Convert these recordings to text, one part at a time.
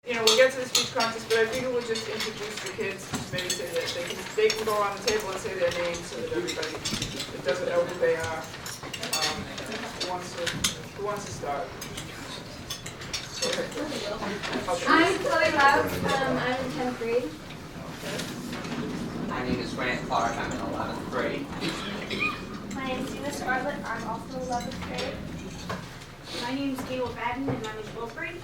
We'll get to the speech contest, but I figure we'll just introduce the kids, maybe say that they can go around the table and say their names so that everybody that doesn't know who they are who wants to start. Okay. I'm Chloe Loud. I'm in 10th grade. My name is Grant Clark. I'm in 11th grade. My name is Dina Scarlett. I'm also 11th grade. My name is Gable Madden, and I'm in 12th grade.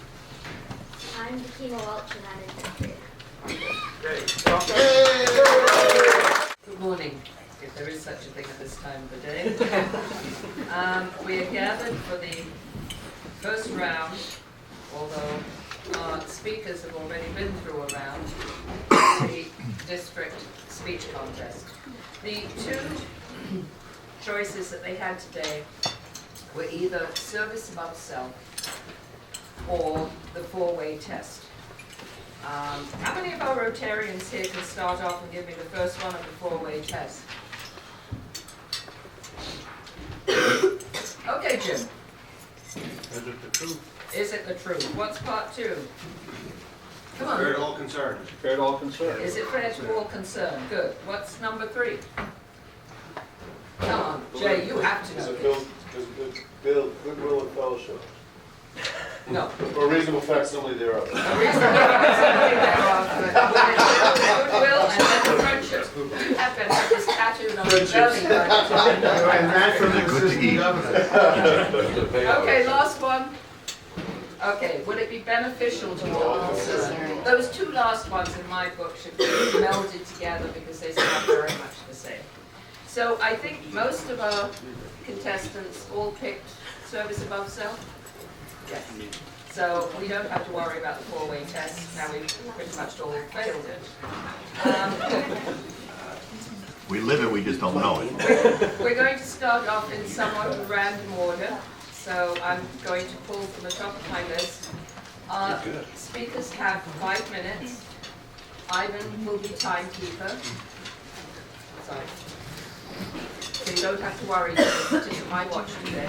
I'm Bakima Welch, and I'm in 10th grade. Great. Good morning, if there is such a thing at this time of the day. We are gathered for the first round, although our speakers have already been through a round, the district speech contest. The two choices that they had today were either service above self or the four-way test. How many of our Rotarians here can start off and give me the first one of the four-way test? Okay, Jim. Is it the truth? Is it the truth? What's part two? Come on. Fair to all concerned. Fair to all concerned. Is it fair to all concerned? Good. What's number three? Come on, Jay, you have to know this. Build goodwill and fellowship. No. Or reasonable facsimile thereof. Goodwill and then friendship. You have to have this tattooed on your belly right now. Okay, last one. Okay, would it be beneficial to all concerned? Those two last ones in my book should be melded together because they sound very much the same. So I think most of our contestants all picked service above self. Yes. So we don't have to worry about the four-way test. Now we've pretty much all failed it. We live it, we just don't know it. We're going to start off in somewhat of a random order. So I'm going to pull from the top of my list. Our speakers have 5 minutes. Ivan will be timekeeper. Sorry. So you don't have to worry, it isn't my watch today.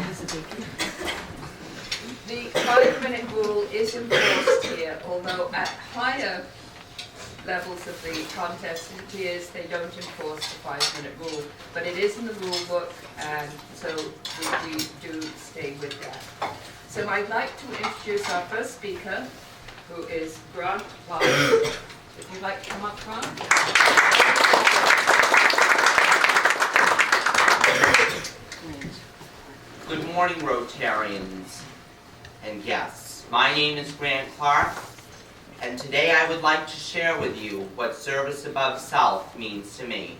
The 5-minute rule is enforced here, although at higher levels of the contest, it appears they don't enforce the 5-minute rule. But it is in the rule book, and so we do stay with that. So I'd like to introduce our first speaker, who is Grant Clark. If you'd like to come up, Grant. Good morning, Rotarians and guests. My name is Grant Clark, and today I would like to share with you what service above self means to me.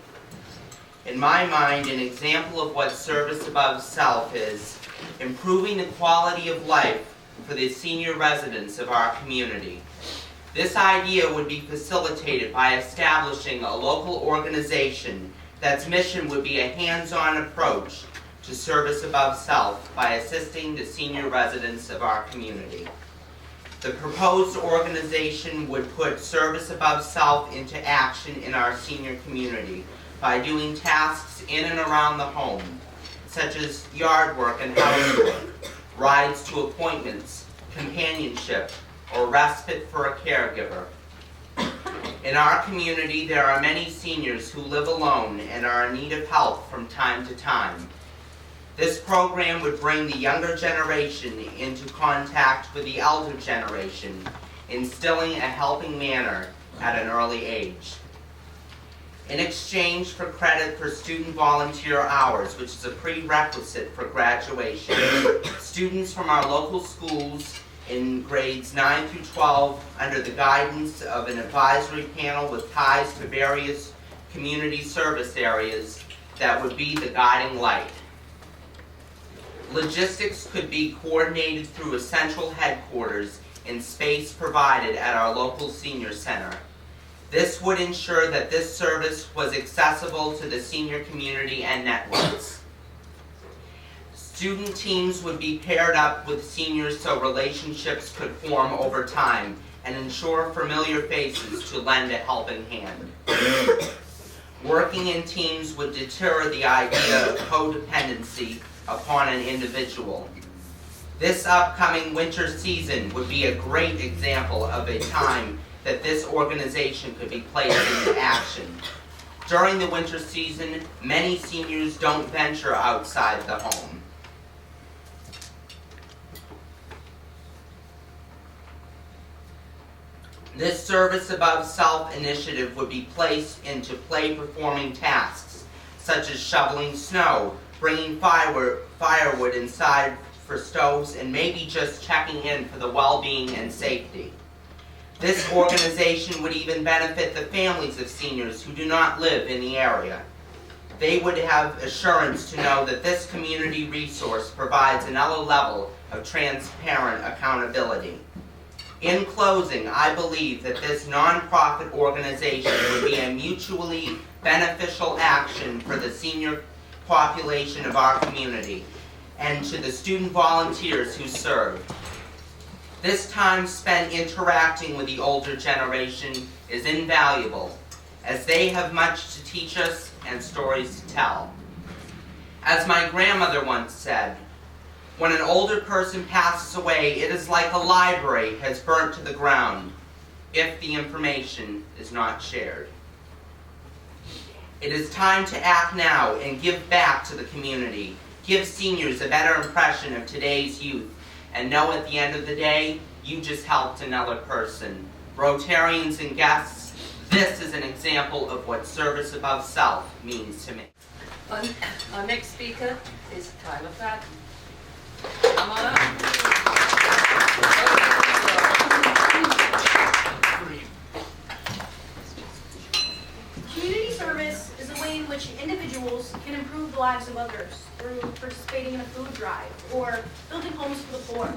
In my mind, an example of what service above self is improving the quality of life for the senior residents of our community. This idea would be facilitated by establishing a local organization that's mission would be a hands-on approach to service above self by assisting the senior residents of our community. The proposed organization would put service above self into action in our senior community by doing tasks in and around the home, such as yard work and housework, rides to appointments, companionship, or respite for a caregiver. In our community, there are many seniors who live alone and are in need of help from time to time. This program would bring the younger generation into contact with the elder generation, instilling a helping manner at an early age. In exchange for credit for student volunteer hours, which is a prerequisite for graduation, students from our local schools in grades 9 through 12, under the guidance of an advisory panel with ties to various community service areas, that would be the guiding light. Logistics could be coordinated through a central headquarters in space provided at our local senior center. This would ensure that this service was accessible to the senior community and networks. Student teams would be paired up with seniors so relationships could form over time and ensure familiar faces to lend a helping hand. Working in teams would deter the idea of codependency upon an individual. This upcoming winter season would be a great example of a time that this organization could be placed into action. During the winter season, many seniors don't venture outside the home. This Service Above Self initiative would be placed into play-performing tasks, such as shoveling snow, bringing firewood inside for stoves, and maybe just checking in for the well-being and safety. This organization would even benefit the families of seniors who do not live in the area. They would have assurance to know that this community resource provides another level of transparent accountability. In closing, I believe that this nonprofit organization would be a mutually beneficial action for the senior population of our community and to the student volunteers who serve. This time spent interacting with the older generation is invaluable, as they have much to teach us and stories to tell. As my grandmother once said, when an older person passes away, it is like a library has burnt to the ground if the information is not shared. It is time to act now and give back to the community. Give seniors a better impression of today's youth, and know at the end of the day, you just helped another person. Rotarians and guests, this is an example of what service above self means to me. Our next speaker is Tyler Patton. Come on up. Community service is a way in which individuals can improve the lives of others through participating in a food drive or building homes for the poor.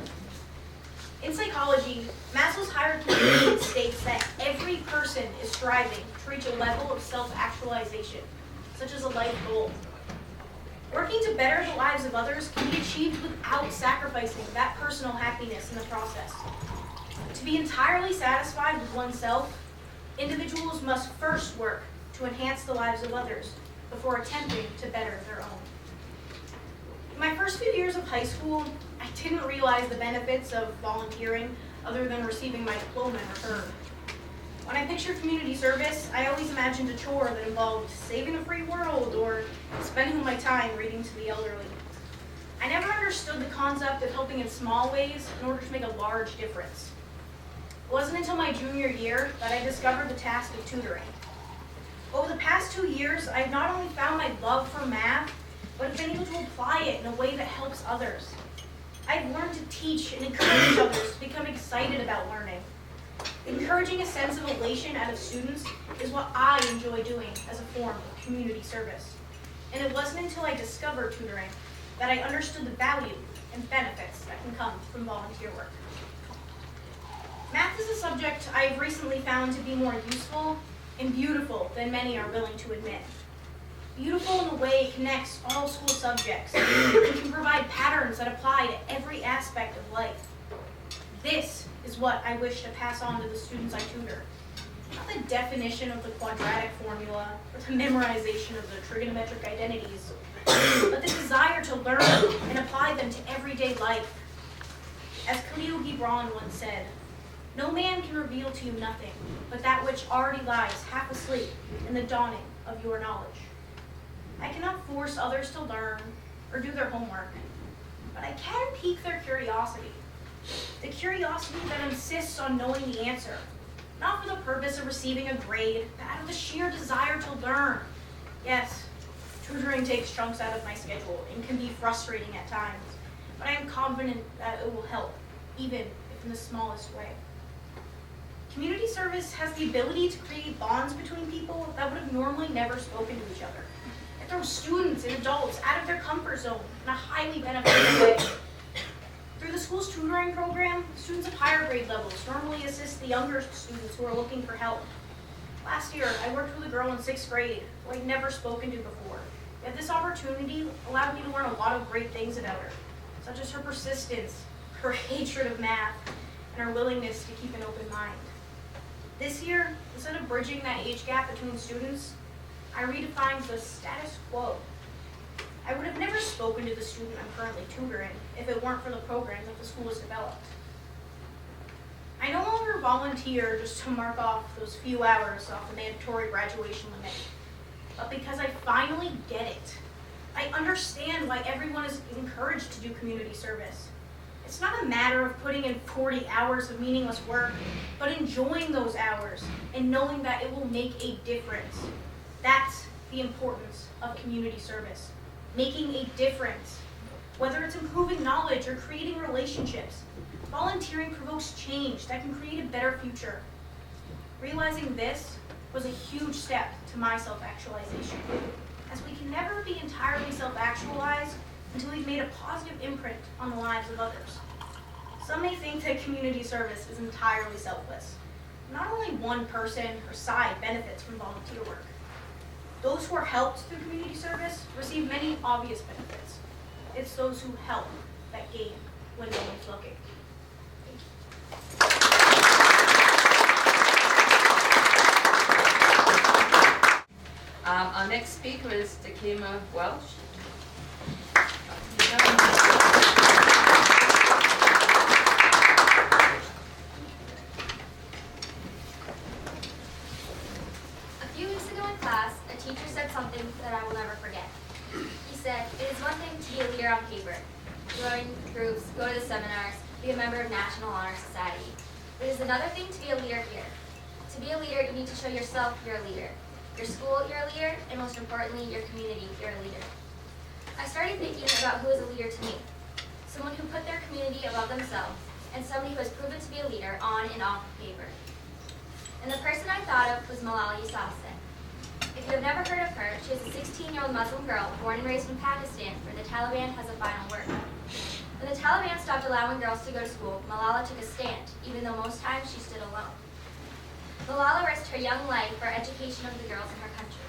In psychology, Maslow's hierarchy of needs states that every person is striving to reach a level of self-actualization, such as a life goal. Working to better the lives of others can be achieved without sacrificing that personal happiness in the process. To be entirely satisfied with oneself, individuals must first work to enhance the lives of others before attempting to better their own. In my first few years of high school, I didn't realize the benefits of volunteering other than receiving my diploma in return. When I picture community service, I always imagined a chore that involved saving the free world or spending my time reading to the elderly. I never understood the concept of helping in small ways in order to make a large difference. It wasn't until my junior year that I discovered the task of tutoring. Over the past 2 years, I have not only found my love for math, but have been able to apply it in a way that helps others. I've learned to teach and encourage others to become excited about learning. Encouraging a sense of elation out of students is what I enjoy doing as a form of community service. And it wasn't until I discovered tutoring that I understood the value and benefits that can come from volunteer work. Math is a subject I have recently found to be more useful and beautiful than many are willing to admit. Beautiful in the way it connects all school subjects and can provide patterns that apply to every aspect of life. This is what I wish to pass on to the students I tutor. Not the definition of the quadratic formula or the memorization of the trigonometric identities, but the desire to learn and apply them to everyday life. As Khalil Gibran once said, "No man can reveal to you nothing but that which already lies half asleep in the dawning of your knowledge." I cannot force others to learn or do their homework, but I can pique their curiosity. The curiosity that insists on knowing the answer, not for the purpose of receiving a grade, but out of the sheer desire to learn. Yes, tutoring takes chunks out of my schedule and can be frustrating at times, but I am confident that it will help, even if in the smallest way. Community service has the ability to create bonds between people that would have normally never spoken to each other. It throws students and adults out of their comfort zone in a highly beneficial way. Through the school's tutoring program, students of higher grade levels normally assist the younger students who are looking for help. Last year, I worked with a girl in 6th grade who I'd never spoken to before. Yet this opportunity allowed me to learn a lot of great things about her, such as her persistence, her hatred of math, and her willingness to keep an open mind. This year, instead of bridging that age gap between students, I redefined the status quo. I would have never spoken to the student I'm currently tutoring if it weren't for the program that the school has developed. I no longer volunteer just to mark off those few hours off the mandatory graduation limit, but because I finally get it. I understand why everyone is encouraged to do community service. It's not a matter of putting in 40 hours of meaningless work, but enjoying those hours and knowing that it will make a difference. That's the importance of community service, making a difference. Whether it's improving knowledge or creating relationships, volunteering provokes change that can create a better future. Realizing this was a huge step to my self-actualization, as we can never be entirely self-actualized until we've made a positive imprint on the lives of others. Some may think that community service is entirely selfless. Not only one person or side benefits from volunteer work. Those who are helped through community service receive many obvious benefits. It's those who help that gain when no one's looking. Our next speaker is Dakima Welsh. A few weeks ago in class, a teacher said something that I will never forget. He said, "It is one thing to be a leader on paper, join groups, go to the seminars, be a member of National Honor Society. It is another thing to be a leader here. To be a leader, you need to show yourself you're a leader. Your school, you're a leader, and most importantly, your community, you're a leader." I started thinking about who is a leader to me. Someone who put their community above themselves, and somebody who has proven to be a leader on and off paper. And the person I thought of was Malala Yousafzai. If you have never heard of her, she is a 16-year-old Muslim girl born and raised in Pakistan, where the Taliban has a final word. When the Taliban stopped allowing girls to go to school, Malala took a stand, even though most times she stood alone. Malala risked her young life for education of the girls in her country.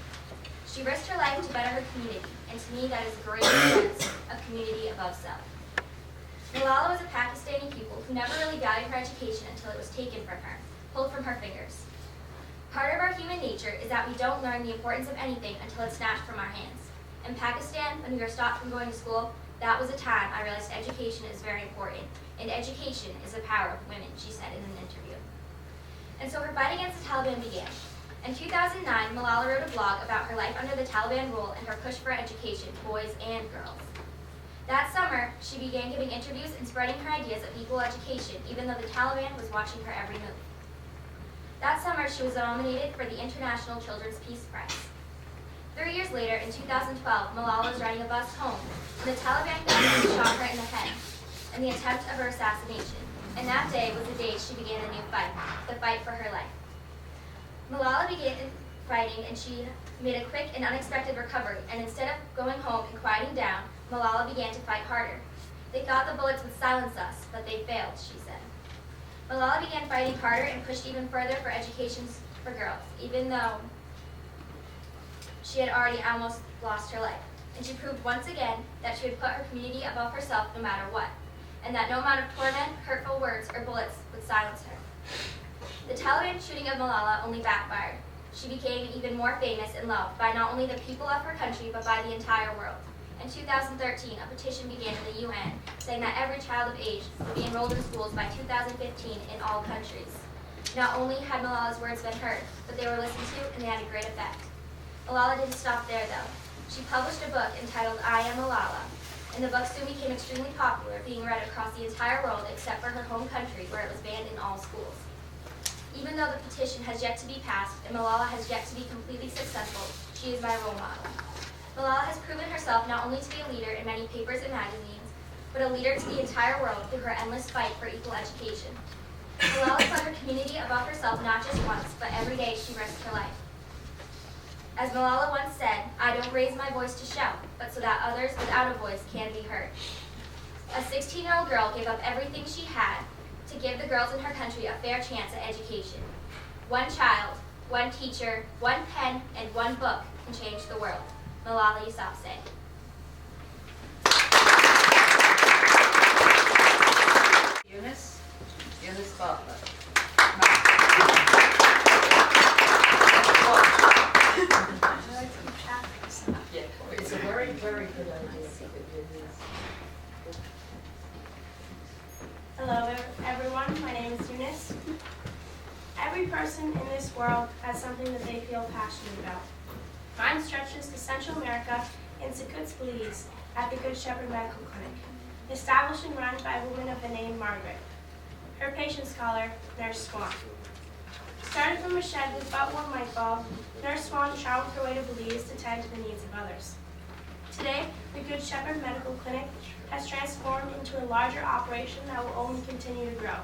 She risked her life to better her community, and to me that is a great sense of community above self. Malala was a Pakistani pupil who never really valued her education until it was taken from her, pulled from her fingers. Part of our human nature is that we don't learn the importance of anything until it's snatched from our hands. In Pakistan, when we were stopped from going to school, that was a time I realized education is very important, and education is the power of women, she said in an interview. And so her fight against the Taliban began. In 2009, Malala wrote a blog about her life under the Taliban rule and her push for education, boys and girls. That summer, she began giving interviews and spreading her ideas of equal education, even though the Taliban was watching her every move. That summer, she was nominated for the International Children's Peace Prize. 3 years later, in 2012, Malala was riding a bus home, and the Taliban gunmen shot her in the head in the attempt of her assassination. And that day was the day she began a new fight, the fight for her life. Malala began fighting, and she made a quick and unexpected recovery, and instead of going home and quieting down, Malala began to fight harder. They thought the bullets would silence us, but they failed, she said. Malala began fighting harder and pushed even further for education for girls, even though she had already almost lost her life. And she proved once again that she would put her community above herself no matter what, and that no amount of torment, hurtful words, or bullets would silence her. The Taliban shooting of Malala only backfired. She became even more famous and loved by not only the people of her country, but by the entire world. In 2013, a petition began in the UN saying that every child of age would be enrolled in schools by 2015 in all countries. Not only had Malala's words been heard, but they were listened to and they had a great effect. Malala didn't stop there though. She published a book entitled I Am Malala, and the book soon became extremely popular, being read across the entire world except for her home country, where it was banned in all schools. Even though the petition has yet to be passed and Malala has yet to be completely successful, she is my role model. Malala has proven herself not only to be a leader in many papers and magazines, but a leader to the entire world through her endless fight for equal education. Malala put her community above herself not just once, but every day she risked her life. As Malala once said, "I don't raise my voice to shout, but so that others without a voice can be heard." A 16-year-old girl gave up everything she had to give the girls in her country a fair chance at education. One child, one teacher, one pen, and one book can change the world. Malala Yousafzai. Eunice Bartlett. Yeah, it's a very, very good idea. Hello everyone, my name is Eunice. Every person in this world has something that they feel passionate about. Mine stretches to Central America in Secouts, Belize, at the Good Shepherd Medical Clinic, established and run by a woman of the name Margaret. Her patient scholar, Nurse Swan. Started from a shed with but one light bulb, Nurse Swan traveled her way to Belize to tend to the needs of others. Today, the Good Shepherd Medical Clinic has transformed into a larger operation that will only continue to grow.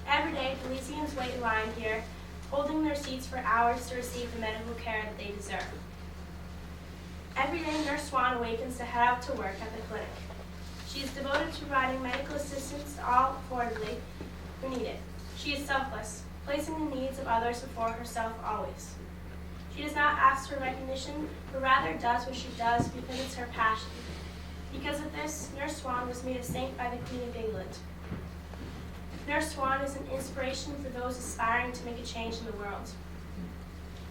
Every day, Belizeans wait in line here, holding their seats for hours to receive the medical care that they deserve. Every day, Nurse Swan awakens to head out to work at the clinic. She is devoted to providing medical assistance to all affordably who need it. She is selfless, placing the needs of others before herself always. She does not ask for recognition, but rather does what she does because it's her passion. Because of this, Nurse Swan was made a saint by the Queen of England. Nurse Swan is an inspiration for those aspiring to make a change in the world.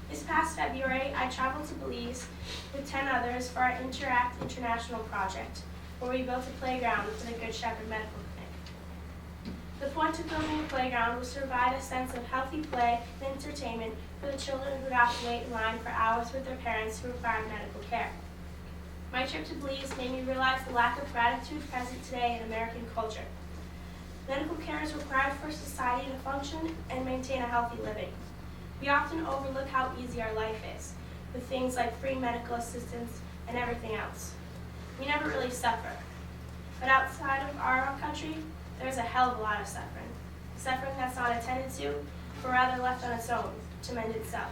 This past February, I traveled to Belize with 10 others for our Interact International project, where we built a playground for the Good Shepherd Medical Clinic. The point of building a playground was to provide a sense of healthy play and entertainment for the children who would have to wait in line for hours with their parents who required medical care. My trip to Belize made me realize the lack of gratitude present today in American culture. Medical care is required for society to function and maintain a healthy living. We often overlook how easy our life is, with things like free medical assistance and everything else. We never really suffer. But outside of our own country, there's a hell of a lot of suffering. Suffering that's not attended to, but rather left on its own to mend itself.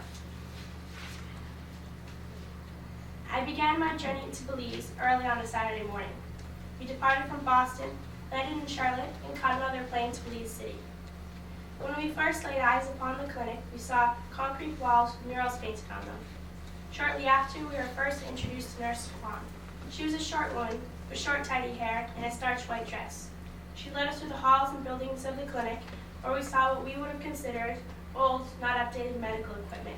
I began my journey to Belize early on a Saturday morning. We departed from Boston, landed in Charlotte, and caught another plane to Belize City. When we first laid eyes upon the clinic, we saw concrete walls with murals painted on them. Shortly after, we were first introduced to Nurse Swan. She was a short woman with short, tidy hair and a starched white dress. She led us through the halls and buildings of the clinic, where we saw what we would have considered old, not updated medical equipment.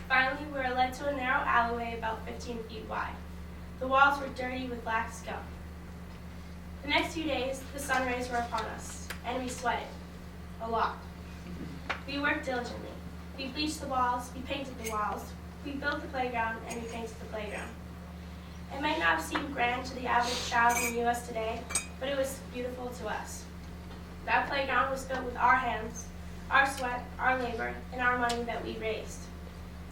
Finally, we were led to a narrow alleyway about 15 feet wide. The walls were dirty with black scum. The next few days, the sun rays were upon us, and we sweated. A lot. We worked diligently. We bleached the walls, we painted the walls, we built the playground, and we painted the playground. It might not have seemed grand to the average child in the U.S. today, but it was beautiful to us. That playground was built with our hands, our sweat, our labor, and our money that we raised.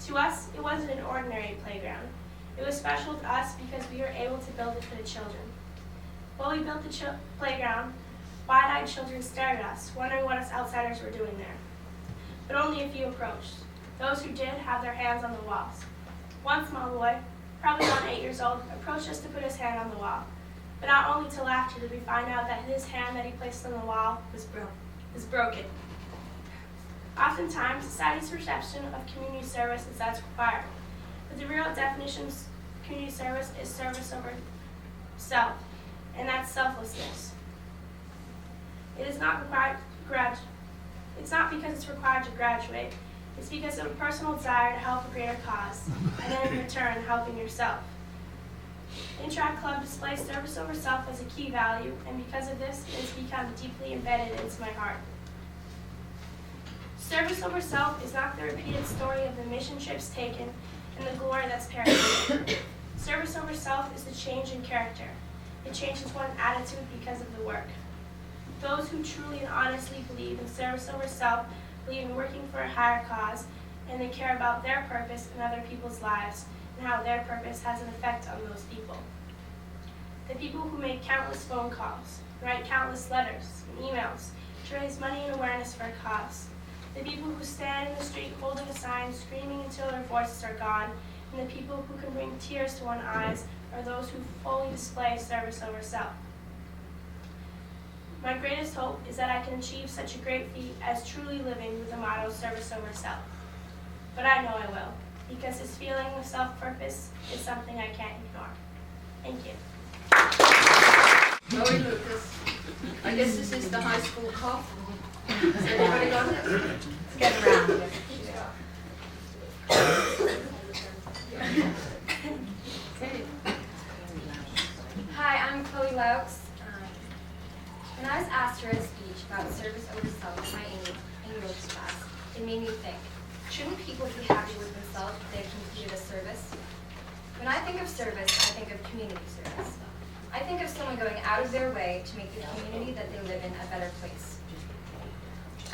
To us, it wasn't an ordinary playground. It was special to us because we were able to build it for the children. While we built the playground, wide-eyed children stared at us, wondering what us outsiders were doing there. But only a few approached. Those who did have their hands on the walls. One small boy, probably around 8 years old, approached us to put his hand on the wall. But not only to laughter did we find out that his hand that he placed on the wall was broken. Oftentimes, society's perception of community service is that's required. But the real definition of community service is service over self, and that's selflessness. It is not required to It's not because it's required to graduate. It's because of a personal desire to help a greater cause, and then in return, helping yourself. The Interact Club displays service over self as a key value, and because of this, it has become deeply embedded into my heart. Service over self is not the repeated story of the mission trips taken and the glory that's paired with it. Service over self is the change in character. It changes one's attitude because of the work. Those who truly and honestly believe in service over self believe in working for a higher cause, and they care about their purpose in other people's lives and how their purpose has an effect on those people. The people who make countless phone calls, write countless letters and emails to raise money and awareness for a cause. The people who stand in the street holding a sign, screaming until their voices are gone, and the people who can bring tears to one's eyes are those who fully display service over self. My greatest hope is that I can achieve such a great feat as truly living with the motto service over self. But I know I will, because this feeling of self-purpose is something I can't ignore. Thank you. Chloe Lucas. I guess this is the high school cough. Has anybody got it? Let's get around. Okay. Chloe Laux. When I was asked to write a speech about service over self in my English class, it made me think, shouldn't people be happy with themselves if they completed a service? When I think of service, I think of community service. I think of someone going out of their way to make the community that they live in a better place.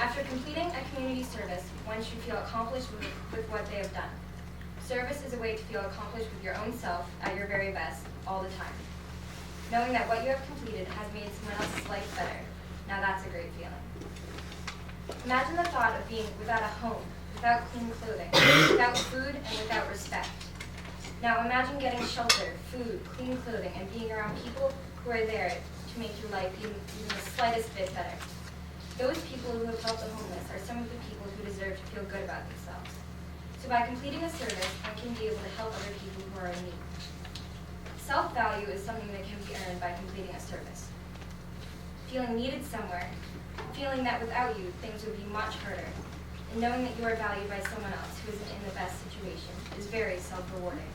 After completing a community service, one should feel accomplished with what they have done. Service is a way to feel accomplished with your own self at your very best all the time. Knowing that what you have completed has made someone else's life better, now that's a great feeling. Imagine the thought of being without a home, without clean clothing, without food, and without respect. Now imagine getting shelter, food, clean clothing, and being around people who are there to make your life even the slightest bit better. Those people who have helped the homeless are some of the people who deserve to feel good about themselves. So by completing a service, one can be able to help other people who are in need. Self-value is something that can be earned by completing a service. Feeling needed somewhere, feeling that without you, things would be much harder, and knowing that you are valued by someone else who isn't in the best situation is very self-rewarding.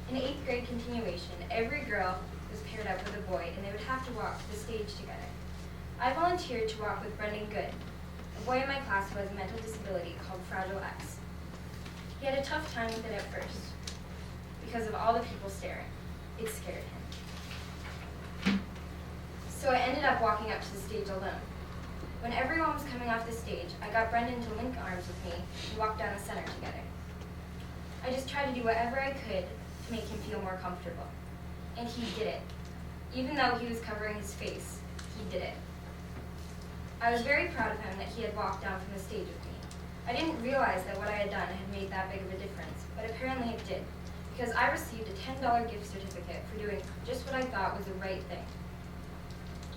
In 8th grade continuation, every girl was paired up with a boy, and they would have to walk to the stage together. I volunteered to walk with Brendan Good, a boy in my class who has a mental disability called Fragile X. He had a tough time with it at first, because of all the people staring. It scared him. So I ended up walking up to the stage alone. When everyone was coming off the stage, I got Brendan to link arms with me and walk down the center together. I just tried to do whatever I could to make him feel more comfortable. And he did it. Even though he was covering his face, he did it. I was very proud of him that he had walked down from the stage with me. I didn't realize that what I had done had made that big of a difference, but apparently it did, because I received a $10 gift certificate for doing just what I thought was the right thing.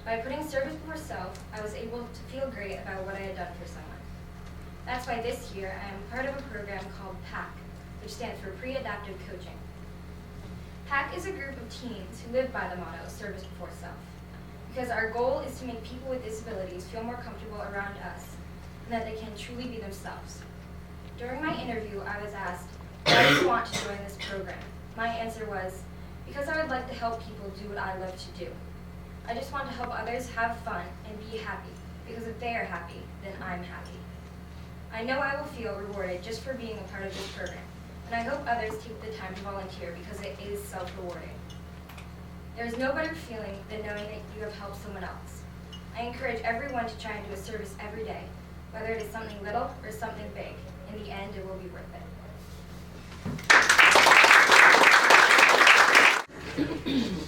By putting service before self, I was able to feel great about what I had done for someone. That's why this year I am part of a program called PAC, which stands for Pre-Adaptive Coaching. PAC is a group of teens who live by the motto, service before self, because our goal is to make people with disabilities feel more comfortable around us and that they can truly be themselves. During my interview, I was asked, why do you want to join this program? My answer was, because I would like to help people do what I love to do. I just want to help others have fun and be happy, because if they are happy, then I'm happy. I know I will feel rewarded just for being a part of this program, and I hope others take the time to volunteer because it is self-rewarding. There is no better feeling than knowing that you have helped someone else. I encourage everyone to try and do a service every day, whether it is something little or something big. In the end, it will be worth it.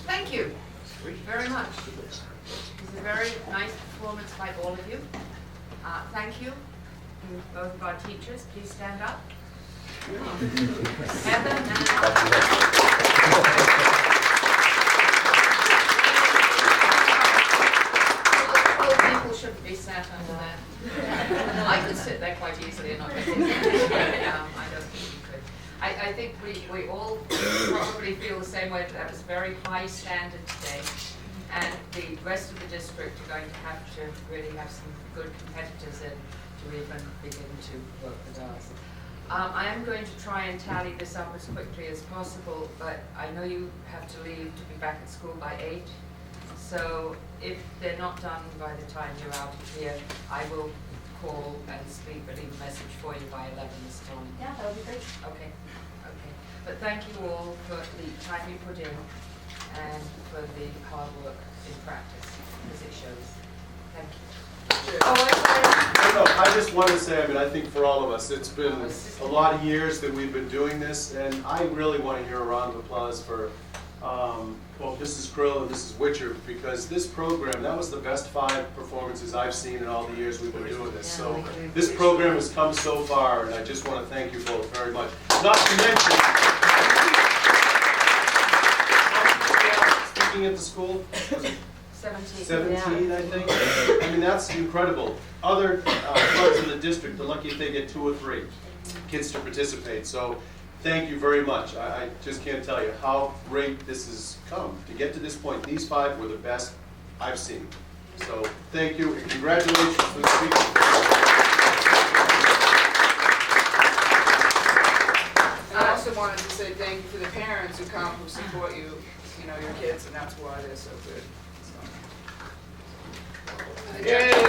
Thank you very much. It was a very nice performance by all of you. Thank you to both of our teachers. Please stand up. Heather Old people shouldn't be sat under there. I could sit there quite easily and not get it. I don't think you could. I think we all probably feel the same way. That was a very high standard today. And the rest of the district are going to have to really have some good competitors in to even begin to work with us. I am going to try and tally this up as quickly as possible, but I know you have to leave to be back at school by 8. So if they're not done by the time you're out of here, I will call and leave a message for you by 11 this morning. Yeah, that would be great. Okay. But thank you all for the time you put in and for the hard work in practice, as it shows. Thank you. I just want to say, I think for all of us, it's been a lot of years that we've been doing this, and I really want to hear a round of applause for both Mrs. Krill and Mrs. Witcher, because this program, that was the best 5 performances I've seen in all the years we've been doing this. So this program has come so far, and I just want to thank you both very much. Not to mention, speaking at the school, 17, I think. That's incredible. Other clubs in the district are lucky if they get 2 or 3 kids to participate. So thank you very much. I just can't tell you how great this has come to get to this point. These 5 were the best I've seen. So thank you and congratulations for the speakers. I also wanted to say thank you to the parents who come, who support you you know, your kids, and that's why they're so good. So. Yay!